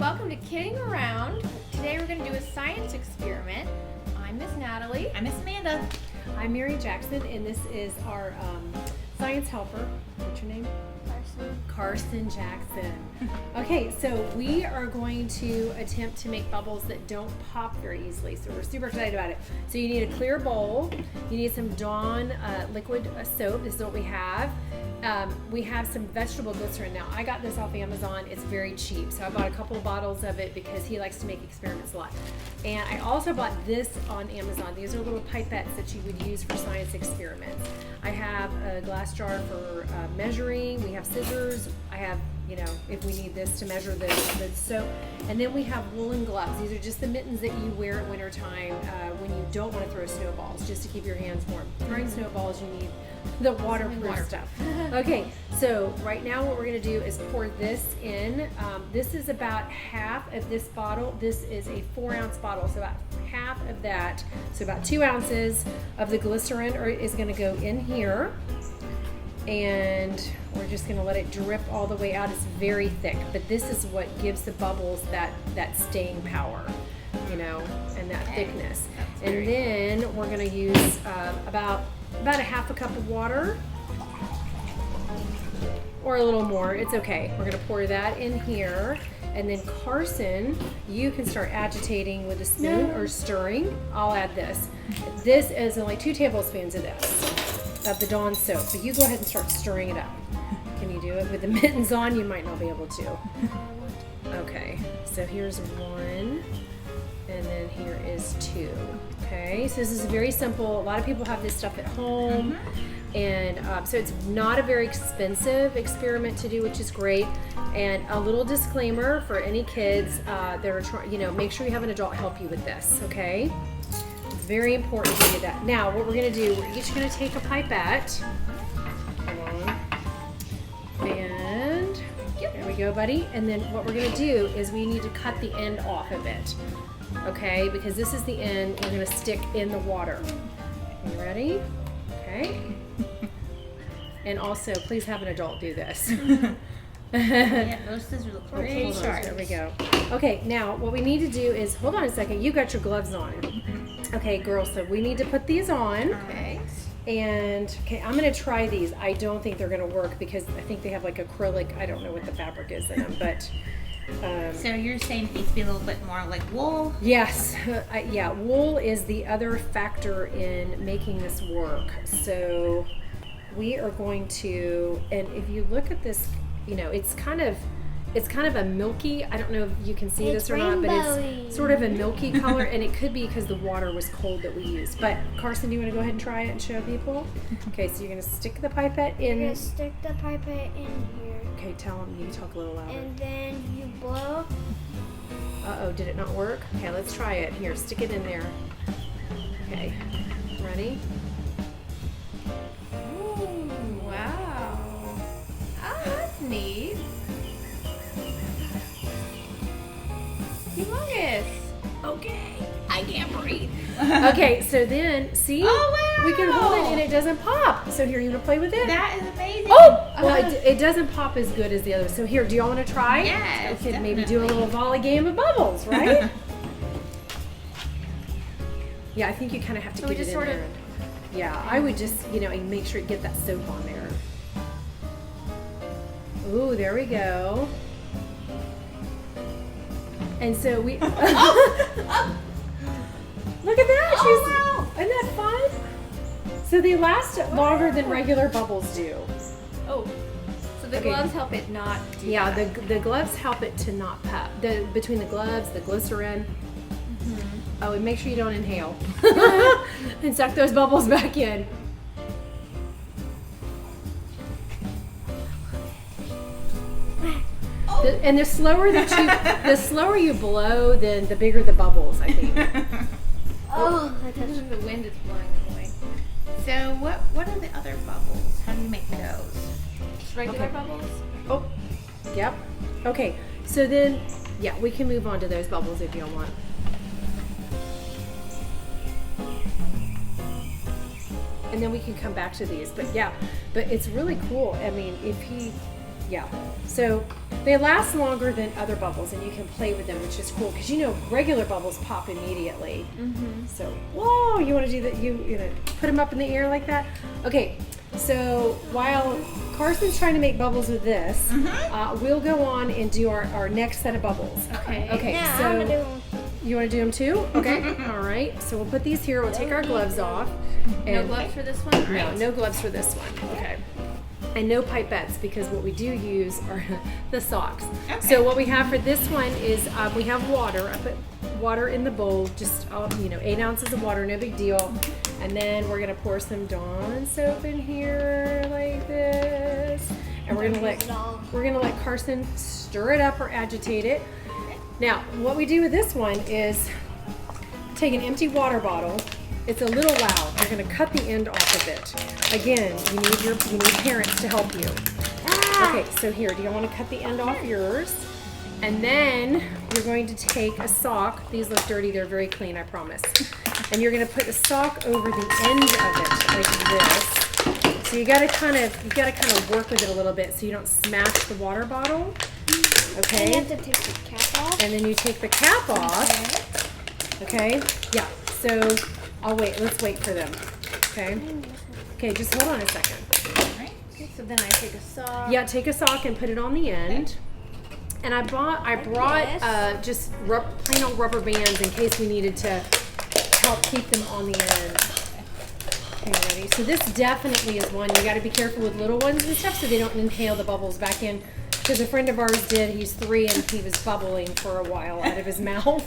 welcome to Kidding Around. Today we're going to do a science experiment. I'm Miss Natalie. I'm Miss Amanda. I'm Mary Jackson, and this is our science helper. What's your name? Carson Jackson. Okay, so we are going to attempt to make bubbles that don't pop very easily. So we're super excited about it. So you need a clear bowl. You need some Dawn liquid soap. This is what we have. We have some vegetable glycerin. Now, I got this off Amazon. It's very cheap. So I bought a couple of bottles of it because he likes to make experiments a lot. And I also bought this on Amazon. These are little pipettes that you would use for science experiments. I have a glass jar for measuring. We have scissors. I have, if we need this to measure the soap. And then we have woolen gloves. These are just the mittens that you wear at wintertime when you don't want to throw snowballs, just to keep your hands warm. Throwing snowballs, you need the waterproof stuff. Okay, so right now what we're going to do is pour this in. This is about half of this bottle. This is a 4-ounce bottle, so about half of that. So about 2 ounces of the glycerin is going to go in here. And we're just going to let it drip all the way out. It's very thick, but this is what gives the bubbles that staying power, and that thickness. And then we're going to use about a half a cup of water, or a little more. It's okay. We're going to pour that in here. And then Carson, you can start agitating with a spoon or stirring. I'll add this. This is only 2 tablespoons of this, of the Dawn soap. But you go ahead and start stirring it up. Can you do it with the mittens on? You might not be able to. Okay, so here's 1, and then here is 2. Okay, so this is very simple. A lot of people have this stuff at home. And so it's not a very expensive experiment to do, which is great. And a little disclaimer for any kids that are trying, make sure you have an adult help you with this, okay? It's very important to do that. Now, what we're going to do, we're each going to take a pipette. Come on. And there we go, buddy. And then what we're going to do is we need to cut the end off of it, okay? Because this is the end we're going to stick in the water. You ready? Okay. And also, please have an adult do this. Yeah, those scissors look pretty sharp. There we go. Okay, now what we need to do is, hold on a second, you got your gloves on. Okay, girls, so we need to put these on. Okay. And, I'm going to try these. I don't think they're going to work because I think they have like acrylic, I don't know what the fabric is in them, but... so you're saying it needs to be a little bit more like wool? Yes, yeah, wool is the other factor in making this work. So we are going to, and if you look at this, it's kind of a milky, I don't know if you can see this or not, but it's sort of a milky color, and it could be because the water was cold that we used. But Carson, do you want to go ahead and try it and show people? Okay, so you're going to stick the pipette in. You're going to stick the pipette in here. Okay, tell them, you talk a little louder. And then you blow. Uh-oh, did it not work? Okay, let's try it. Here, stick it in there. Okay, ready? Ooh, wow. Oh, that's neat. Humongous. Okay, I can't breathe. Okay, so then, see? Oh, wow. We can hold it and it doesn't pop. So here, you want to play with it? That is amazing. Oh! Well, it doesn't pop as good as the other. So here, do y'all want to try? Yes, We could maybe do a little volley game of bubbles, right? Yeah, I think you kind of have to So we get it just in sort of- there. Yeah, I would just, and make sure you get that soap on there. Ooh, there we go. And so we... Look at that! Oh, Isn't that fun? So they last longer than regular bubbles do. Oh, so the Okay. gloves help it not do Yeah, that. the gloves help it to not pop. Between the gloves, the glycerin. Oh, and make sure you don't inhale. And suck those bubbles back in. And the slower the slower you blow, then the bigger the bubbles, I think. Oh, I touched The wind is blowing them away. So what are the other bubbles? How do you make those? Just regular Okay. bubbles? Oh, yep. Okay, so then, yeah, we can move on to those bubbles if you want. And then we can come back to these. But yeah, but it's really cool. I mean, yeah. So They last longer than other bubbles, and you can play with them, which is cool because regular bubbles pop immediately. So, whoa, you want to do that? You know, put them up in the air like that. Okay, so while Carson's trying to make bubbles with this, we'll go on and do our next set of bubbles. Okay. Okay. Yeah, So I'm gonna do one. you want to do them too? Okay. All right. So we'll put these here. We'll take our gloves off. No And gloves for this one? no, no gloves for this one. Okay. And no pipettes because what we do use are the socks. Okay. So what we have for this one is we have water. I put water in the bowl, just 8 ounces of water, no big deal. And then we're gonna pour some Dawn soap in here like this, and we're gonna let Carson stir it up or agitate it. Now, what we do with this one is take an empty water bottle. It's a little loud. You're gonna cut the end off of it. Again, you need parents to help you. Okay, so here, do you want to cut the end off yours? And then you're going to take a sock. These look dirty, they're very clean, I promise. And you're gonna put the sock over the end of it like this. So you gotta kind of work with it a little bit so you don't smash the water bottle. Okay. And you have to take the cap off. And then you take the cap off. Okay? Yeah. So let's wait for them. Okay? Okay, just hold on a second. Okay, so then I take a saw. Yeah, take a sock and put it on the end. And I brought just plain old rubber bands in case we needed to help keep them on the end. Okay, ready? So this definitely is one. You got to be careful with little ones and stuff so they don't inhale the bubbles back in. Because a friend of ours did. He's 3 and he was bubbling for a while out of his mouth.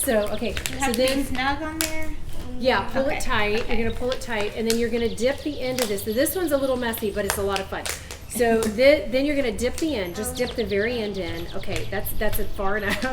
So okay, You so have to then be snug on there. yeah, pull Okay, it tight. okay. You're gonna pull it tight, and then you're gonna dip the end of this. So this one's a little messy, but it's a lot of fun. So then you're gonna dip the end. Just dip the very end in. Okay, that's it far enough.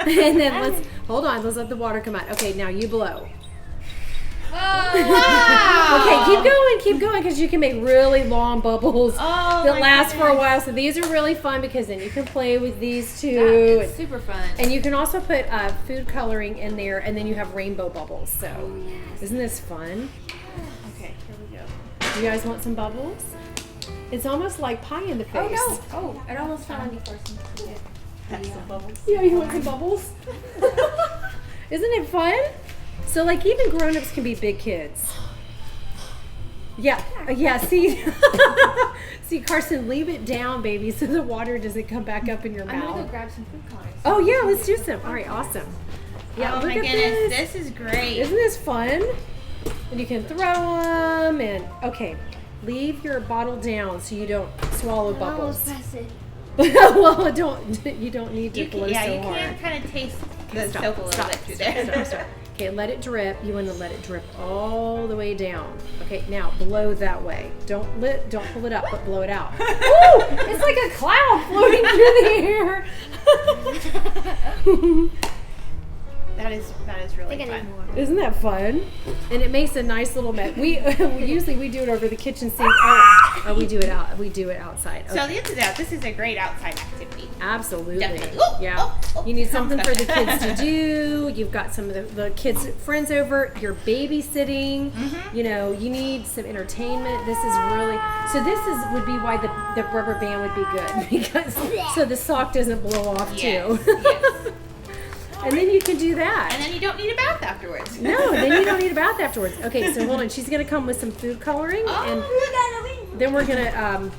And then let's hold on. Let's let the water come out. Okay, now you blow. Okay, keep going, because you can make really long bubbles that last for a while. So these are really fun because then you can play with these too. It's super fun. And you can also put food coloring in there, and then you have rainbow bubbles. So, isn't this fun? Okay, here we go. You guys want some bubbles? It's almost like pie in the face. Oh no! Oh, it almost fell on you first. That's the bubbles. Yeah, you want some bubbles? Isn't it fun? So, like, even grown-ups can be big kids. Yeah, see? See, Carson, leave it down, baby, so the water doesn't come back up in your I'm mouth. gonna go grab some food coloring. Oh, yeah, let's do some. All right, awesome. Yeah, Oh look my at goodness, this. this is great. Isn't this fun? And you can throw them, and okay, leave your bottle down so you don't swallow I almost bubbles. press it. Well, you don't need to You blow can, yeah, so you hard. can kind of taste the Stop, soap a little stop, bit through stop, there. stop. Okay, let it drip. You want to let it drip all the way down. Okay, now blow that way. Don't pull it up, but blow it out. Ooh, it's like a cloud floating through the air. That is really I think I fun. need more. Isn't that fun? And it makes a nice little mess. We usually do it over the kitchen sink. We do it outside. So the answer is this is a great outside activity. Absolutely. Definitely. Oh, Yeah. oh, oh. You need something for the kids to do. You've got some of the kids' friends over. You're babysitting. Mm-hmm. You need some entertainment. This is really would be why the rubber band would be good because so the sock doesn't blow off Yes, too. yes. And then you can do that. And then you don't need a bath afterwards. No, then you don't need a bath afterwards. Okay, so hold on. She's gonna come with some food coloring, and then we're gonna.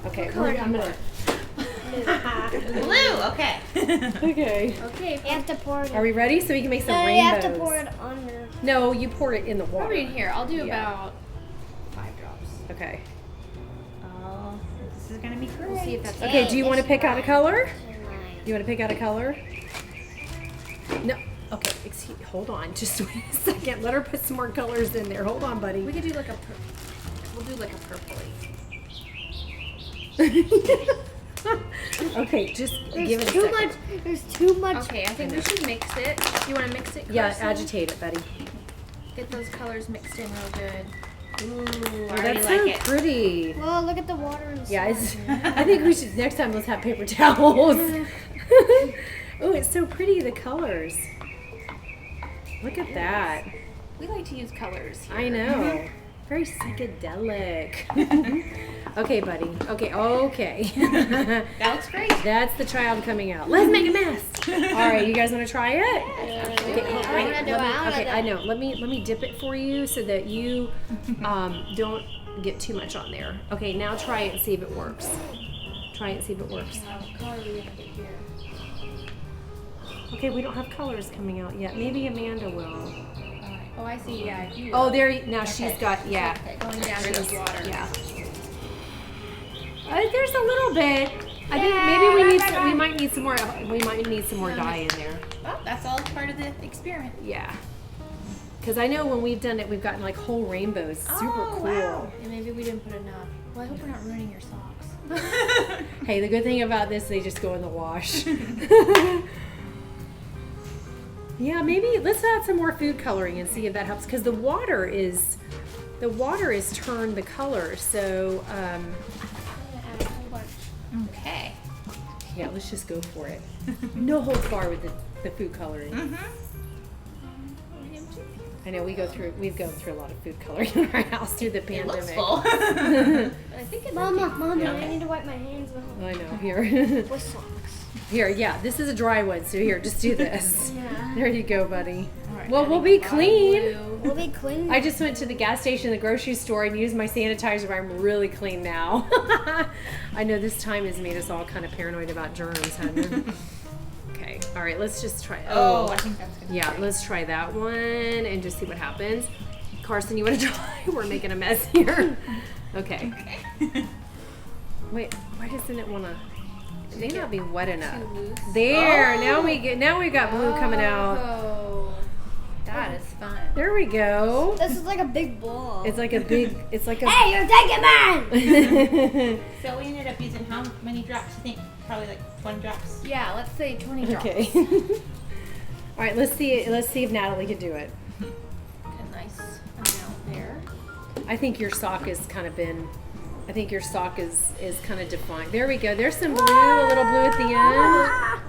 Okay, I'm gonna. Blue, okay. Okay. Okay, You have to pour it. Are we ready? So we can make some No, you rainbows. have to pour it on the. No, you pour it in the water. probably in here. I'll do Yeah. about 5 drops. Okay. Oh, this is gonna be great. We'll see if that's Okay. Do you want to pick out a color? Mine. Do you want to pick out a color? No. Okay. Hold on. Just wait a second. Let her put some more colors in there. Hold on, buddy. We could do like a we'll do like a purpley. Okay. Just give it a Too second. much. There's too much. Okay, I think we should mix it. You want to mix it, Yeah. Carson? Agitate it, buddy. Get those colors mixed in real good. Ooh, I Oh, already that's like so it. pretty. Well, look at the water and Yeah, I think we should next time let's have paper towels. Oh, it's so pretty, the colors. Look at that. We like to use colors here. I know. Very psychedelic. Okay, buddy. Okay. That looks great. That's the child coming out. Let's make a mess. All right, you guys want to try it? Okay, I know. Let me dip it for you so that you don't get too much on there. Okay, now try it and see if it works. Try it and see if it works. Okay, we don't have colors coming out yet. Maybe Amanda will. Oh, I see. Yeah. Oh, there. Now she's got. Yeah. Going down to the water. Yeah. There's a little bit. I think maybe we might need some more. We might need some more dye in there. Well, that's all part of the experiment. Yeah. Because I know when we've done it, we've gotten like whole rainbows. Super cool. Wow. And maybe we didn't put enough. Well, I hope we're not ruining your socks. Hey, the good thing about this, they just go in the wash. Yeah, maybe let's add some more food coloring and see if that helps. Because the water is turned the color. So I'm gonna add a whole bunch. Okay. yeah, let's just go for it. No holds barred with the food coloring. I know we've gone through a lot of food coloring in our house through the It pandemic. looks full. I think it Mama, Yeah. I need to wipe my hands with I know. Here, socks. here. Yeah, this is a dry one. So here, just do this. Yeah. There you go, buddy. All right, Well, adding we'll be a lot of clean. blue. We'll be clean. I just went to the gas station, the grocery store, and used my sanitizer. But I'm really clean now. I know this time has made us all kind of paranoid about germs, hasn't it? Okay. All right. Let's just try. Oh, I think that's good. Yeah, let's try that one and just see what happens. Carson, you want to try? We're making a mess here. Okay. Wait, why doesn't it want to? It may not be wet enough. Too loose. There. Now we got blue coming out. Oh, that is fun. There we go. This is like a big ball. It's like a big. It's like a. Hey, you're taking mine! So we ended up using how many drops? I think probably like 20 drops. Yeah, let's say 20 drops. Okay. All right. Let's see if Natalie can do it. A nice amount there. I think your sock has kind of been. I think your sock is kind of defined. There we go. There's some blue, a little blue at the end.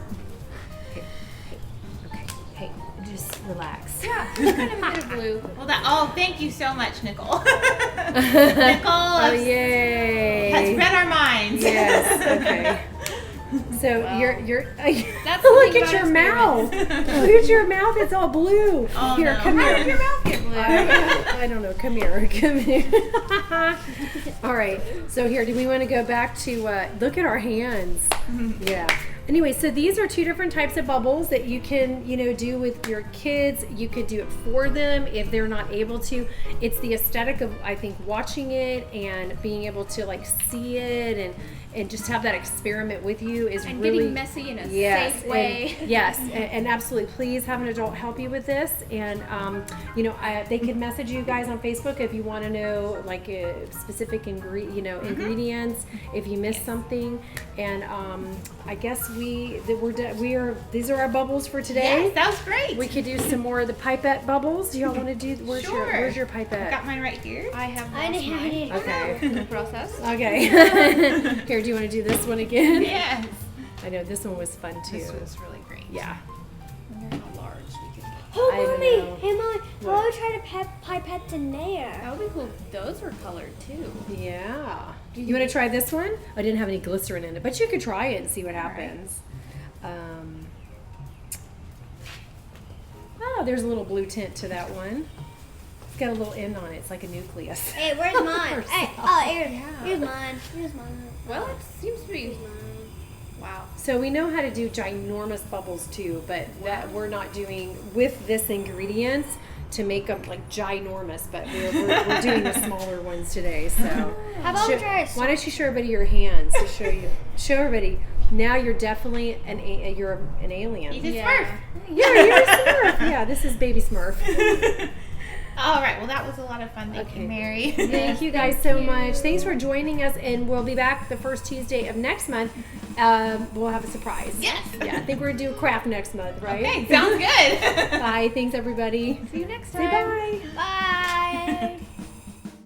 Hey, just relax. Yeah, just kind of a bit of blue. Well, thank you so much, Nicole. Nicole Oh, yay. has read our minds. Yes, okay. So Well, you're that's the look thing at about your mouth. Look at your mouth. It's all blue. Oh, Here, no. come How here. did your mouth get blue? I don't know. Come here. Come here. All right. So here, do we want to go back to look at our hands? Yeah. Anyway, so these are two different types of bubbles that you can, do with your kids. You could do it for them if they're not able to. It's the aesthetic of, I think, watching it and being able to like see it and just have that experiment with you is And really getting messy in a yes, safe way. and, yes, and absolutely. Please have an adult help you with this. And they can message you guys on Facebook if you want to know like specific ingredients. If you missed something, and I guess these are our bubbles for today. Yes, that was great. We could do some more of the pipette bubbles. Y'all want to do? Where's your I pipette? got mine right here. I have I lost need mine Okay. in the process. Okay. Here, do you want to do this one again? Yes. I know this one was fun too. This was really great. Yeah. I wonder how large we could get. Oh, I don't mommy! know. Hey, mommy! What? Why would try to pipette in there? That would be cool. Those were colored too. Yeah. You want to try this one? I didn't have any glycerin in it, but you could try it and see what happens. Oh, there's a little blue tint to that one. It's got a little end on it. It's like a nucleus. Hey, where's mine? Hey, here's mine. Here's mine. Well, it seems to be. Here's mine. Wow. So we know how to do ginormous bubbles too, but that we're not doing with this ingredients to make them like ginormous, but we're doing the smaller ones today. So How about we try a why don't you show everybody your hands to show everybody. Now you're definitely an alien. He's a Yeah. Smurf. Yeah, you're a Smurf. Yeah, this is baby Smurf. All right. Well, that was a lot of fun. Thank you, Mary. Thank you guys so much. Thanks for joining us, and we'll be back the first Tuesday of next month. We'll have a surprise. Yes. Yeah, I think we're gonna do a craft next month, right? Okay. Sounds good. Bye. Thanks, everybody. See you next Say time. bye. Bye.